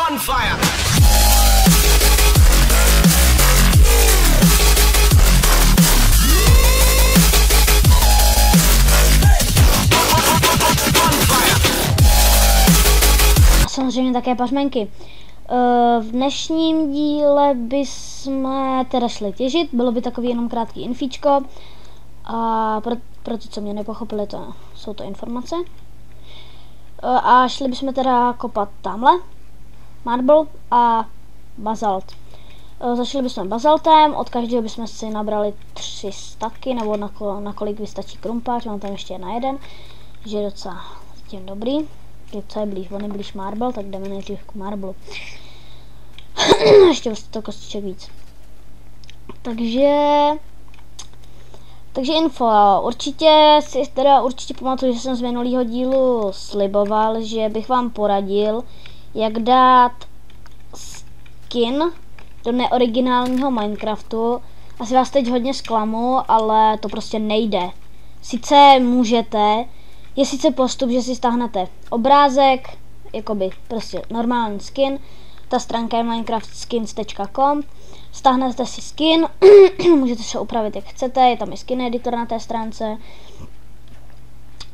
Bonfire. Samozřejmě také pařmenky. V dnešním díle bychom teda šli těžit, bylo by takový jenom krátký infíčko. A pro ty, co mě nepochopili, jsou to informace. A šli bychom teda kopat tamhle marble a bazalt. Začali bychom bazaltem, od každého bychom si nabrali 3 staky, nebo na kolik vystačí krumpář, mám tam ještě jeden, že je docela tím dobrý. Co je blíž, on je blíž marble, tak jdeme nejdřív k marble. Ještě to kostiček víc. Takže info, určitě pamatuju, že jsem z minulého dílu sliboval, že bych vám poradil, jak dát skin do neoriginálního Minecraftu. Asi vás teď hodně zklamu, ale to prostě nejde. Sice můžete, je sice postup, že si stáhnete obrázek, jakoby prostě normální skin, ta stránka je minecraftskins.com, stáhnete si skin, můžete se upravit jak chcete, je tam i skin editor na té stránce,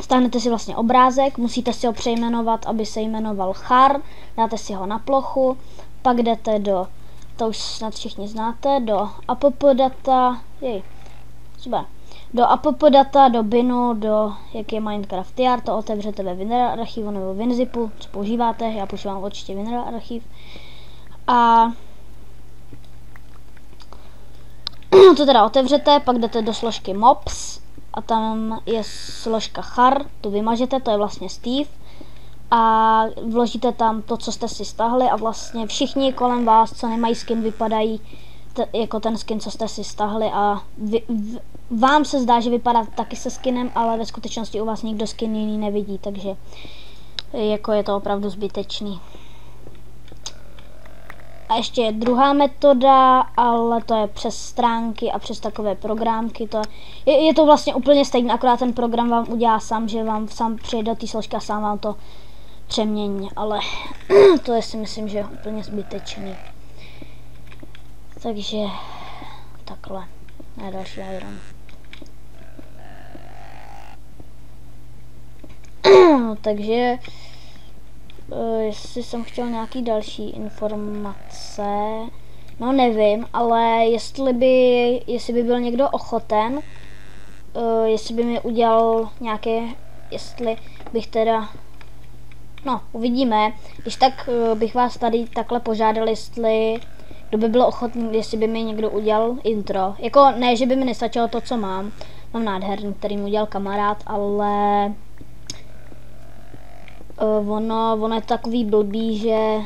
stáhnete si vlastně obrázek, musíte si ho přejmenovat, aby se jmenoval char, dáte si ho na plochu, pak jdete do, to už snad všichni znáte, do appdata, do appdata, do binu, do jak je Minecraft Yard, to otevřete ve WinRAR archivu nebo WinZipu, co používáte, já používám určitě WinRAR archiv. A to teda otevřete, pak jdete do složky mobs a tam je složka char, tu vymažete, to je vlastně Steve. A vložíte tam to, co jste si stáhli a vlastně všichni kolem vás, co nemají skin, vypadají jako ten skin, co jste si stáhli a vám se zdá, že vypadá taky se skinem, ale ve skutečnosti u vás nikdo skin jiný nevidí, takže jako je to opravdu zbytečný. A ještě je druhá metoda, ale to je přes stránky a přes takové programky. Je to vlastně úplně stejné, akorát ten program vám udělá sám, že vám sám přijde do té složky a sám vám to přemění, ale to je si myslím, že je úplně zbytečný. Takže takhle, ne další iron. Takže jestli jsem chtěl nějaký další informace, no nevím, ale jestli by byl někdo ochoten, jestli by mi udělal nějaké, jestli bych teda, no uvidíme, když tak bych vás tady takhle požádal, jestli kdo by byl ochotný, jestli by mi někdo udělal intro. Jako ne, že by mi nestačilo to, co mám nádherný, který mi udělal kamarád, ale ono je takový blbý, že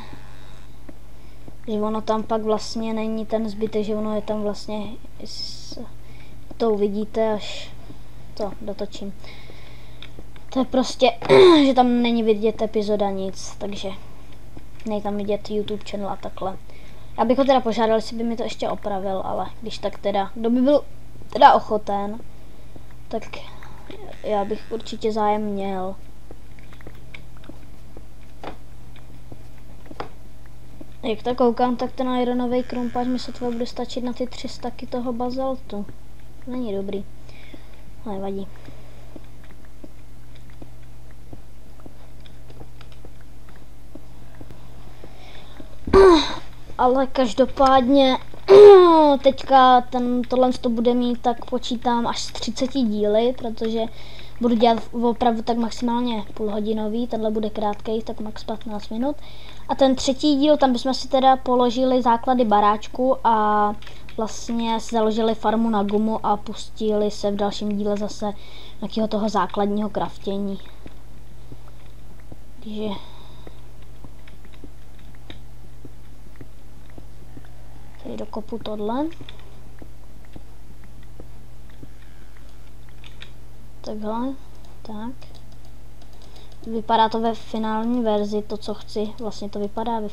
ono tam pak vlastně není ten zbytek, že ono je tam vlastně, to uvidíte, až to dotočím. To je prostě, že tam není vidět epizoda nic, takže není tam vidět YouTube channel a takhle. Já bych ho teda požádal, jestli by mi to ještě opravil, ale když tak teda, kdo by byl teda ochoten, tak já bych určitě zájem měl. Jak to koukám, tak ten ironový krumpář mi sotva bude stačit na ty 3 staky toho bazaltu. Není dobrý. Nevadí. Ale každopádně teďka tohle to bude mít, tak počítám až z 30 díly, protože budu dělat opravdu tak maximálně půlhodinový, tenhle bude krátký, tak max 15 minut. A ten 3. díl, tam bychom si teda položili základy baráčku a vlastně si založili farmu na gumu a pustili se v dalším díle zase nějakého toho základního kraftění. Takže tady dokopu tohle. Takhle, tak. Vypadá to ve finální verzi, to co chci, vlastně to vypadá ve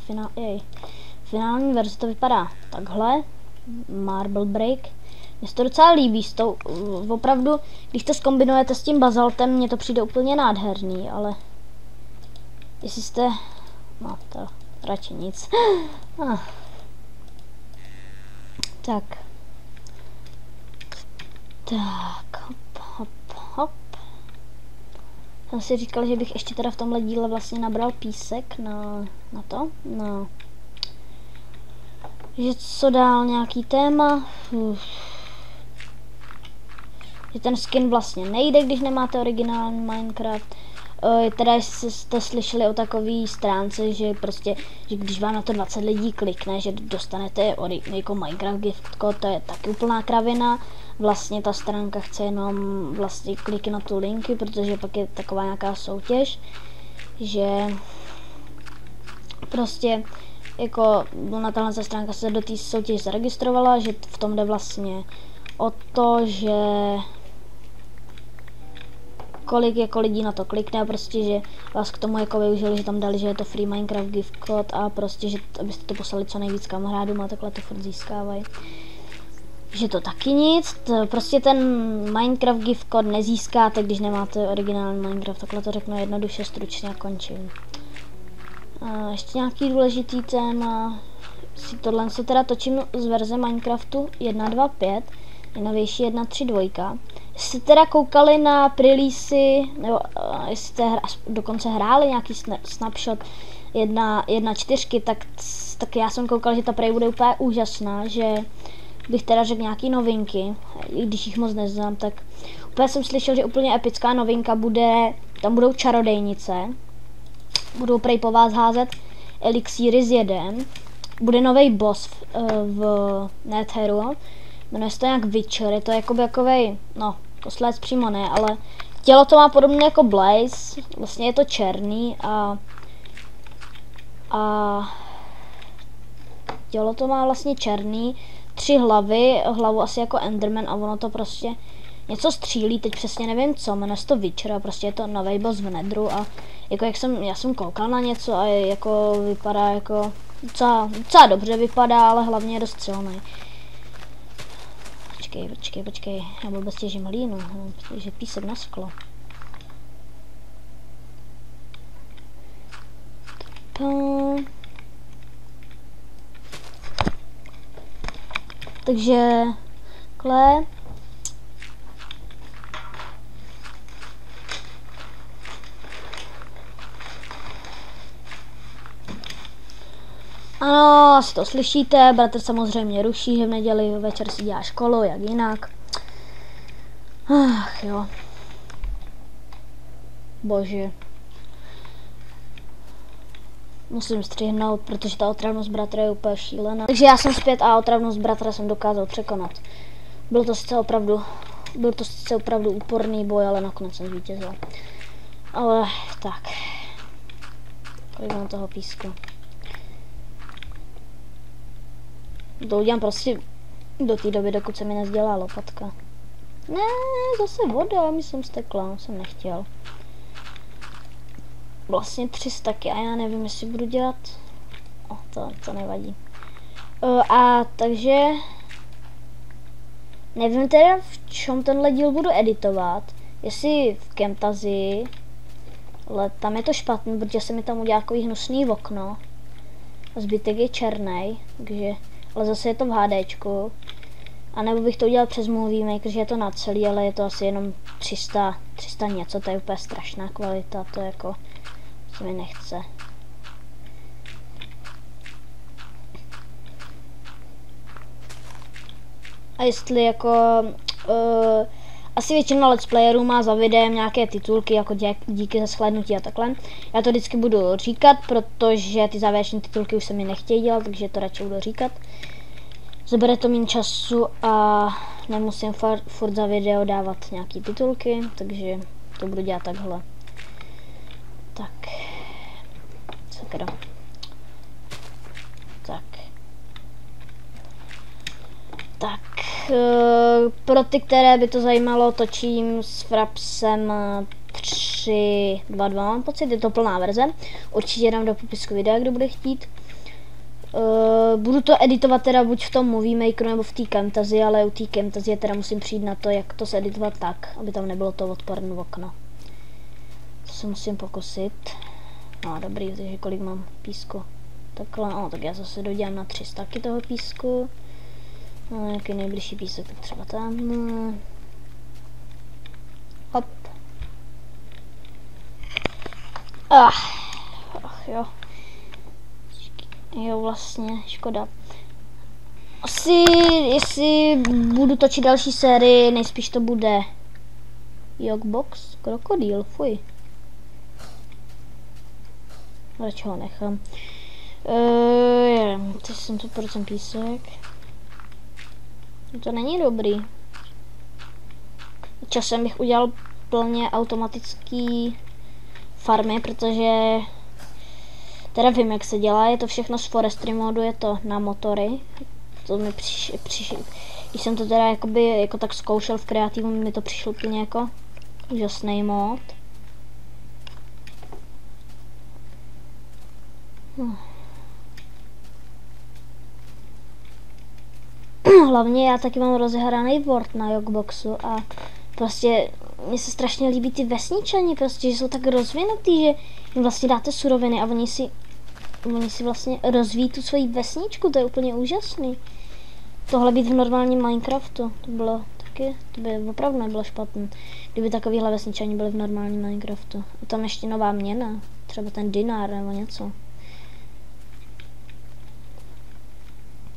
finální verzi to vypadá takhle, Marble Break. Mně se to docela líbí, opravdu, když to zkombinujete s tím bazaltem, mně to přijde úplně nádherný, ale jestli jste, no to radši nic. Tak. Tak, hop. Jsem si říkal, že bych ještě teda v tomhle díle vlastně nabral písek na to, že co dál, nějaký téma. Že ten skin vlastně nejde, když nemáte originální Minecraft. Teda jste slyšeli o takové stránce, že prostě, že když vám na to 20 lidí klikne, že dostanete jako Minecraft gift code, to je taky úplná kravina. Vlastně ta stránka chce jenom vlastně kliky na tu linky, protože pak je taková nějaká soutěž, že prostě jako na tahle stránka se do té soutěže zaregistrovala, že v tom jde vlastně o to, že kolik jako lidí na to klikne a prostě, že vás k tomu jako využili, že tam dali, že je to free Minecraft gift code a prostě, že abyste to poslali co nejvíc kamarádům a takhle to furt získávají. Že to taky nic, prostě ten Minecraft gift code nezískáte, když nemáte originální Minecraft, takhle to řeknu jednoduše, stručně a končím. A ještě nějaký důležitý téma, si tohle se teda točím z verze Minecraftu 1.2.5, nejnovější 1.3.2. Jestli teda koukali na releasy, nebo jestli jste dokonce hráli nějaký snapshot 1.4, tak já jsem koukal, že ta prej bude úplně úžasná, že bych teda řekl nějaký novinky, i když jich moc neznám, tak úplně jsem slyšel, že úplně epická novinka bude, tam budou čarodejnice, budou prej po vás házet elixíry z jeden, bude nový boss v Netheru, jmenuje se to nějak Witcher, je to jakoby jakovej, no, koslec přímo ne, ale tělo to má podobně jako Blaze, vlastně je to černý a tělo to má vlastně černý, 3 hlavy, hlavu asi jako Enderman a ono to prostě něco střílí, teď přesně nevím co, jmenuje se to Witcher a prostě je to nový boss v Netheru a jako já jsem koukal na něco a jako vypadá jako docela dobře vypadá, ale hlavně je dost silný. Počkej, já vůbec těžím hlínu, že písek na sklo. Takže takhle. Ano, asi to slyšíte, bratr samozřejmě ruší, že v neděli večer si dělá školu, jak jinak. Ach jo. Bože. Musím střihnout, protože ta otravnost bratra je úplně šílená. Takže já jsem zpět a otravnost bratra jsem dokázal překonat. Byl to sice opravdu úporný boj, ale nakonec jsem zvítězil. Ale tak. Kolik mám toho písku? To udělám prostě do té doby, dokud se mi nezdělá lopatka. Ne, zase voda, mi jsem stekla, jsem nechtěl. Vlastně 3 staky a já nevím, jestli budu dělat. To nevadí. A takže nevím teda, v čem tenhle díl budu editovat. Jestli v Camtasia, ale tam je to špatný, protože se mi tam udělá takový hnusný okno. A zbytek je černý, takže, ale zase je to v HDčku. A nebo bych to udělal přes Movie Maker, že je to na celý, ale je to asi jenom 300 něco, to je úplně strašná kvalita, to jako se mi nechce. A jestli jako asi většina let's playerů má za videem nějaké titulky jako díky za shlédnutí a takhle. Já to vždycky budu říkat, protože ty závěrečné titulky už se mi nechtějí dělat, takže to radši budu říkat. Zabere to méně času a nemusím furt za video dávat nějaký titulky, takže to budu dělat takhle. Tak. Sakra. Tak. Pro ty, které by to zajímalo, točím s Frapsem 3.2.2, mám pocit, je to plná verze. Určitě dám do popisku videa, kdo bude chtít. Budu to editovat teda buď v tom Movie Makeru nebo v té Camtasia, ale u té Camtasia teda musím přijít na to, jak to editovat tak, aby tam nebylo to odporné okno. To se musím pokusit. No dobrý, takže kolik mám písku? Takhle, no, tak já zase dodělám na 300 toho písku. No, jaký nejbližší písek, tak třeba tam. Hop. Ach jo. Jo, vlastně, škoda. Asi, jestli budu točit další sérii, nejspíš to bude Jogbox, krokodýl, fuj. Radši ho nechám. Teď jsem tu procent písek. To není dobrý. Časem bych udělal plně automatický farmy, protože teda vím, jak se dělá, je to všechno z forestry modu, je to na motory. To mi přišlo, když jsem to teda jako tak zkoušel v kreativu, mi to přišlo úplně jako úžasný mod. Hlavně já taky mám rozehraný Word na Jogboxu a prostě mně se strašně líbí ty vesničani, prostě, že jsou tak rozvinutý, že jim vlastně dáte suroviny a oni si vlastně rozvíjí tu svoji vesničku, to je úplně úžasný. Tohle být v normálním Minecraftu, to by opravdu nebylo špatné, kdyby takovýhle vesničani byli v normálním Minecraftu. A tam ještě nová měna, třeba ten dinár nebo něco.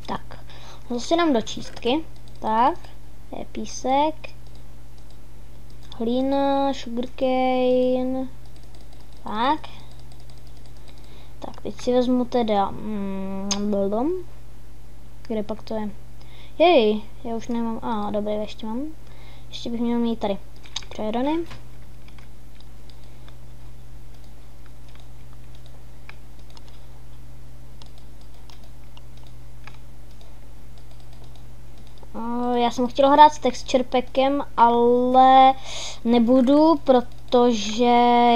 Tak, zase dám do čistky, tak, je písek, hlína, sugarcane, tak. Tak, teď si vezmu teda, kde pak to je? Jej, já už nemám, dobré, ještě mám. Ještě bych měl mít tady přejedany. Já jsem chtěla hrát s texture packem, ale nebudu, protože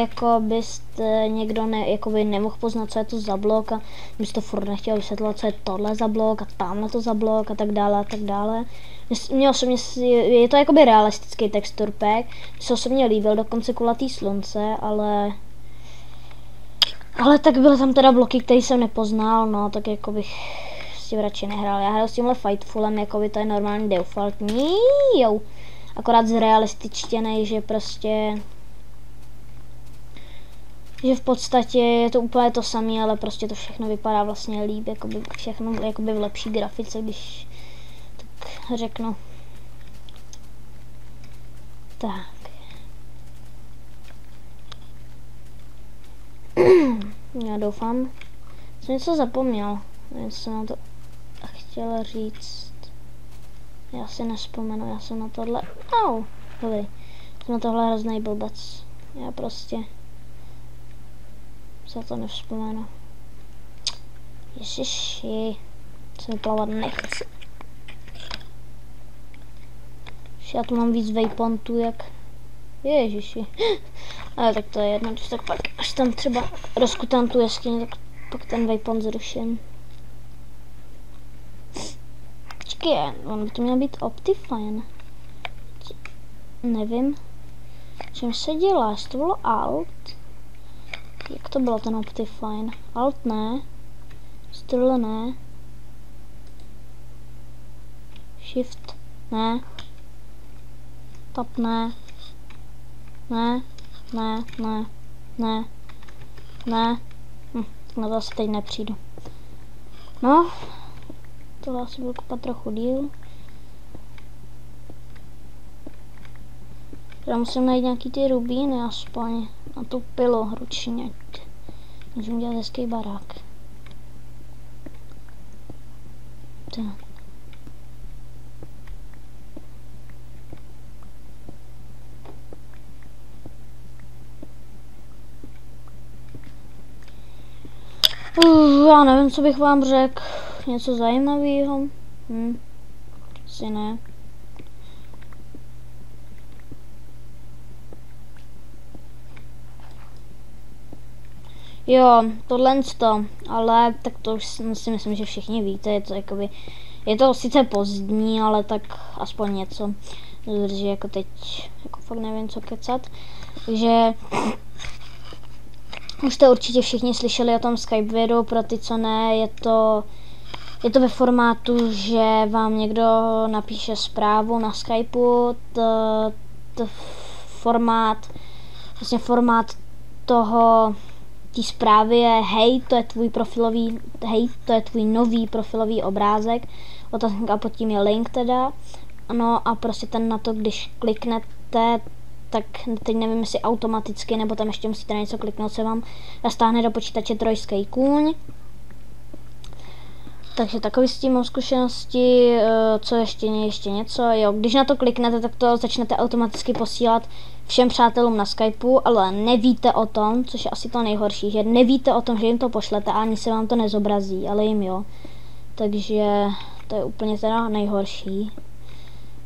jako byste někdo nemohl poznat, co je to za blok a byste furt nechtěl vysvětlovat, co je tohle za blok a tamhle to za blok a tak dále a tak dále. Mně osobně je to jakoby realistický texture pack, mně se osobně líbil, dokonce kulatý slunce, ale tak byly tam teda bloky, které jsem nepoznal, no tak jako bych s tím radši nehrál. Já hraju s tímhle Fightfulem, jakoby to je normální defaultní, jo. Akorát zrealističtěnej, že prostě že v podstatě je to úplně to samé, ale prostě to všechno vypadá vlastně líp, jakoby všechno jakoby v lepší grafice, když tak řeknu. Tak. Já doufám, jsem něco zapomněl, něco jsem na to chtěla říct. Já si nespomenu, já jsem na tohle, dobrý, jsem na tohle hrozný blbec, já prostě se to nevzpomenu. Ježiši, co mi plavat nechci. Já tu mám víc waypointů, jak ježiši. Ale tak to je jedno, tak pak až tam třeba rozkutám tu jeskyni, tak pak ten waypoint zruším. Počkej, on by to měl být Optifine. Nevím, čím se dělá, jestli to bylo Alt. Jak to bylo ten Optifine? Alt ne. Style ne. Shift ne. Tab ne. Ne. Na to asi teď nepřijdu. No. Tohle asi budu kopat trochu díl. Já musím najít nějaký ty rubíny aspoň. Na tu pilu ručně. Můžu dělat hezký barák. Tak. Já nevím, co bych vám řekl. Něco zajímavého? Asi ne. Jo, tohle to, ale tak to už si myslím, že všichni víte, je to jakoby, je to sice pozdní, ale tak aspoň něco, že jako teď, jako fakt nevím co kecat, takže Už jste určitě všichni slyšeli o tom Skype videu, pro ty, co ne, je to ve formátu, že vám někdo napíše zprávu na Skypeu, formát toho té zprávy je hej, to je tvůj nový profilový obrázek, otázka pod tím je link teda, no a prostě ten na to, když kliknete, tak teď nevím, jestli automaticky, nebo tam ještě musíte na něco kliknout, se vám stáhne do počítače trojský kůň. Takže takový s tím mám zkušenosti, co ještě něco, jo, když na to kliknete, tak to začnete automaticky posílat všem přátelům na Skypeu, ale nevíte o tom, což je asi to nejhorší, že nevíte o tom, že jim to pošlete a ani se vám to nezobrazí, ale jim jo. Takže to je úplně teda nejhorší.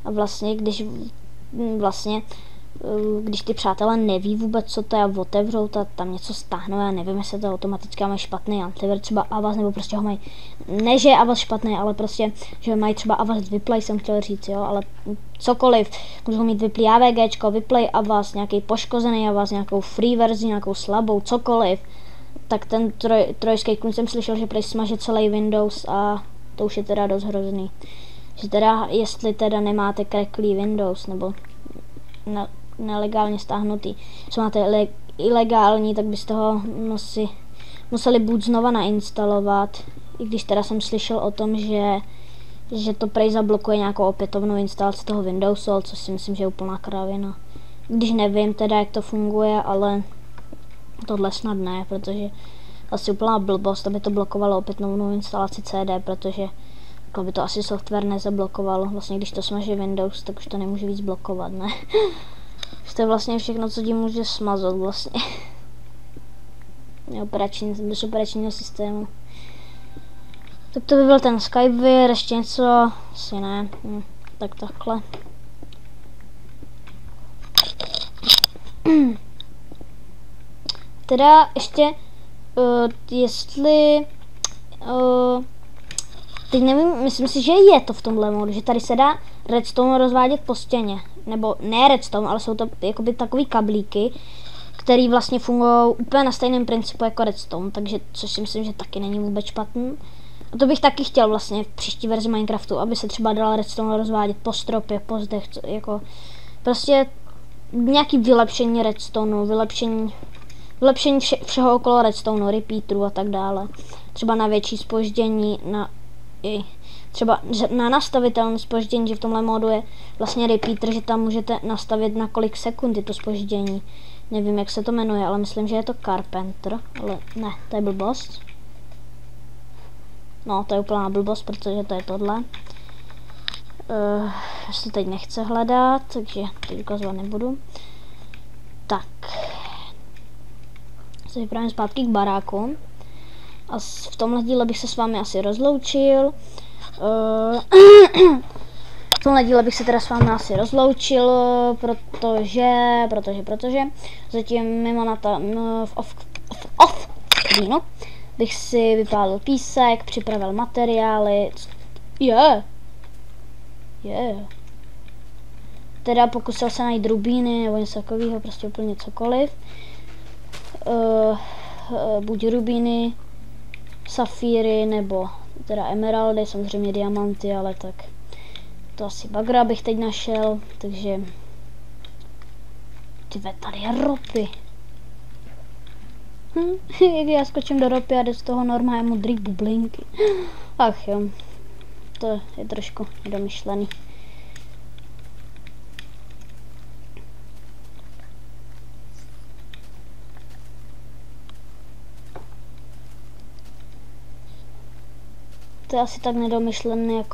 A vlastně, když ty přátelé neví vůbec, co to je, otevřou to, tam něco stáhnou, já nevím, jestli to automaticky má špatný antivir, třeba Avast, nebo prostě ho mají, ne, že je Avast špatný, ale prostě, že mají třeba Avast Vyplay, jsem chtěl říct, jo, ale cokoliv, můžou mít vyplý AVGčko, Vyplay Avast, nějaký poškozený Avast, nějakou free verzi, nějakou slabou, cokoliv, tak ten trojský kůň jsem slyšel, že prý smaže celý Windows a to už je teda dost hrozný. Že teda, jestli teda nemáte cracklý Windows, nebo nelegálně stáhnutý. Když máte ilegální, tak byste ho museli buď znova nainstalovat, i když teda jsem slyšel o tom, že to prej zablokuje nějakou opětovnou instalaci toho Windowsu, což si myslím, že je úplná kravina. Když nevím teda, jak to funguje, ale tohle snad ne, protože asi úplná blbost, aby to blokovalo opětovnou instalaci CD, protože by to asi software nezablokovalo. Vlastně když to smaží Windows, tak už to nemůže víc blokovat, ne? To je vlastně všechno, co tím může smazat vlastně. Bez operačního systému. Tak to by byl ten Skype vir, ještě něco, asi ne. Tak takhle. Teda ještě, jestli... teď nevím, myslím si, že je to v tomhle modu, že tady se dá redstone rozvádět po stěně. Nebo ne redstone, ale jsou to jakoby takový kablíky, které vlastně fungují úplně na stejném principu jako redstone, takže což si myslím, že taky není vůbec špatný. A to bych taky chtěl vlastně v příští verzi Minecraftu, aby se třeba dal redstone rozvádět po stropě, po zdech, jako prostě nějaký vylepšení redstoneu, vylepšení všeho okolo redstoneu, repeaterů a tak dále. Třeba na větší zpoždění, třeba na nastavitelné zpoždění, že v tomhle módu je vlastně repeater, že tam můžete nastavit na kolik sekund je to zpoždění. Nevím, jak se to jmenuje, ale myslím, že je to Carpenter, ale ne, to je blbost. No, to je úplná blbost, protože to je tohle. Se teď nechce hledat, takže teď ukazovat nebudu. Tak. Se vypravím zpátky k baráku. A v tomhle díle bych se s vámi asi rozloučil. V tomhle díle bych se teda s vámi asi rozloučil, protože zatím mimo v off screenu bych si vypálil písek, připravil materiály. Teda pokusil se najít rubíny nebo něco takového, prostě úplně cokoliv. Buď rubíny, safíry nebo teda emeraldy, samozřejmě diamanty, ale tak to asi bagra bych teď našel, takže tady je ropy. Jak já skočím do ropy a jde z toho normálně modrý bublinky. Ach jo, to je trošku nedomyšlený. To je asi tak nedomyšlený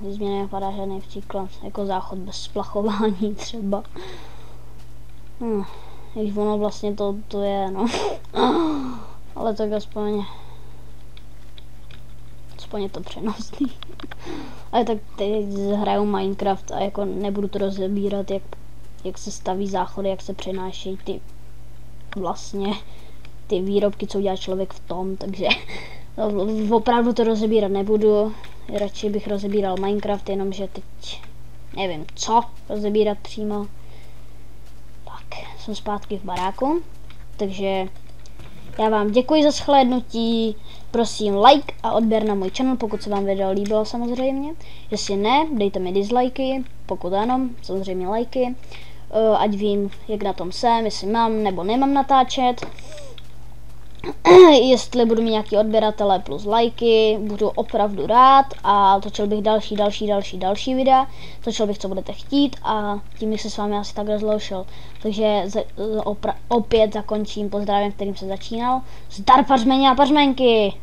nic mi nenapadá žádný příklad, jako záchod bez splachování třeba. Když ono vlastně to je, no. Ale tak aspoň je to přenosný. Ale tak teď hraju Minecraft a jako nebudu to rozebírat, jak se staví záchody, jak se přenášejí ty výrobky, co udělá člověk v tom, takže opravdu to rozebírat nebudu. Radši bych rozebíral Minecraft, jenomže teď nevím co rozebírat přímo. Tak, jsem zpátky v baráku, takže já vám děkuji za shlédnutí, prosím like a odběr na můj channel, pokud se vám video líbilo samozřejmě. Jestli ne, dejte mi dislikey, pokud ano, samozřejmě lajky, ať vím, jak na tom jsem, jestli mám nebo nemám natáčet. Jestli budu mít nějaký odběratele plus lajky, budu opravdu rád a točil bych další videa, točil bych, co budete chtít a tím bych se s vámi asi tak rozloušil. Takže opět zakončím pozdravem, kterým jsem začínal. Zdar pařmeni a pařmenky!